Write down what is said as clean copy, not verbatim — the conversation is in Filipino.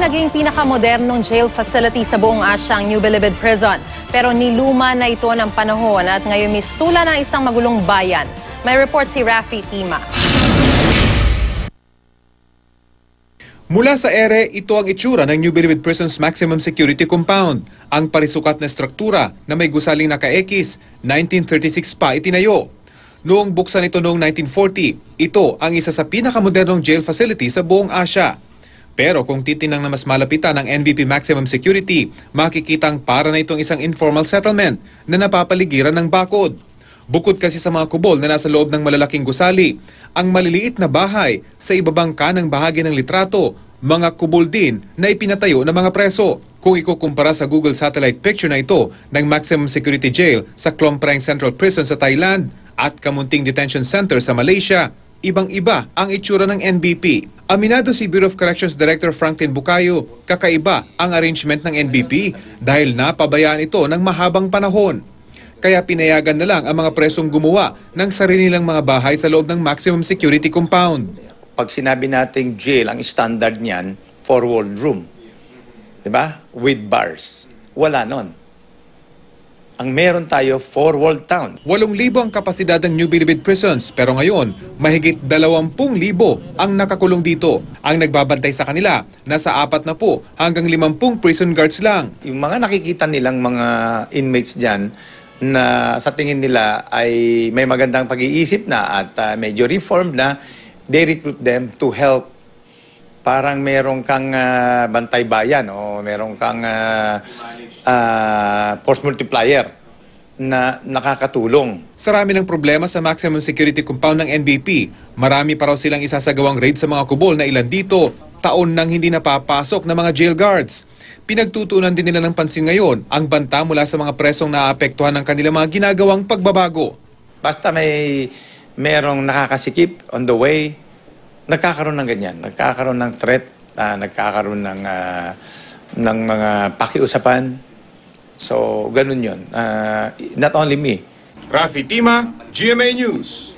naging pinakamodernong jail facility sa buong Asya ang New Bilibid Prison. Pero niluma na ito ng panahon at ngayon mistula ng isang magulong bayan. May report si Rafi Tima. Mula sa ere, ito ang itsura ng New Bilibid Prison's Maximum Security Compound. Ang parisukat na struktura na may gusaling naka-ekis, 1936 pa itinayo. Noong buksan ito noong 1940, ito ang isa sa pinakamodernong jail facility sa buong Asya. Pero kung titinang na mas malapitan ng NBP Maximum Security, makikitang para na itong isang informal settlement na napapaligiran ng bakod. Bukod kasi sa mga kubol na nasa loob ng malalaking gusali, ang maliliit na bahay sa ibabang kanang bahagi ng litrato, mga kubol din na ipinatayo ng mga preso. Kung ikukumpara sa Google satellite picture na ito ng Maximum Security Jail sa Klong Preng Central Prison sa Thailand at Kamunting Detention Center sa Malaysia, ibang-iba ang itsura ng NBP. Aminado si Bureau of Corrections Director Franklin Bukayo, kakaiba ang arrangement ng NBP dahil napabayaan ito ng mahabang panahon. Kaya pinayagan na lang ang mga presong gumawa ng sarili nilang mga bahay sa loob ng Maximum Security Compound. Pag sinabi nating jail, ang standard niyan, 4-walled room. Diba? With bars. Wala nun. Ang meron tayo, 4-walled town. 8,000 ang kapasidad ng New Bilibid Prisons pero ngayon, mahigit 20,000 ang nakakulong dito. Ang nagbabantay sa kanila, nasa 40 hanggang 50 prison guards lang. Yung mga nakikita nilang mga inmates dyan na sa tingin nila ay may magandang pag-iisip na at medyo reformed na, they recruit them to help. Parang merong kang bantay bayan o merong kang force multiplier na nakakatulong. Sa rami ng problema sa Maximum Security Compound ng NBP, marami pa raw silang isasagawang raid sa mga kubol na ilan dito, taon nang hindi napapasok ng mga jail guards. Pinagtutunan din nila ng pansin ngayon ang banta mula sa mga presong naapektuhan ng kanilang mga ginagawang pagbabago. Basta merong nakakasikip on the way, nagkakaroon ng ganyan. Nagkakaroon ng threat, nagkakaroon ng mga pakiusapan. So, ganun yun. Not only me. Rafi Tima, GMA News.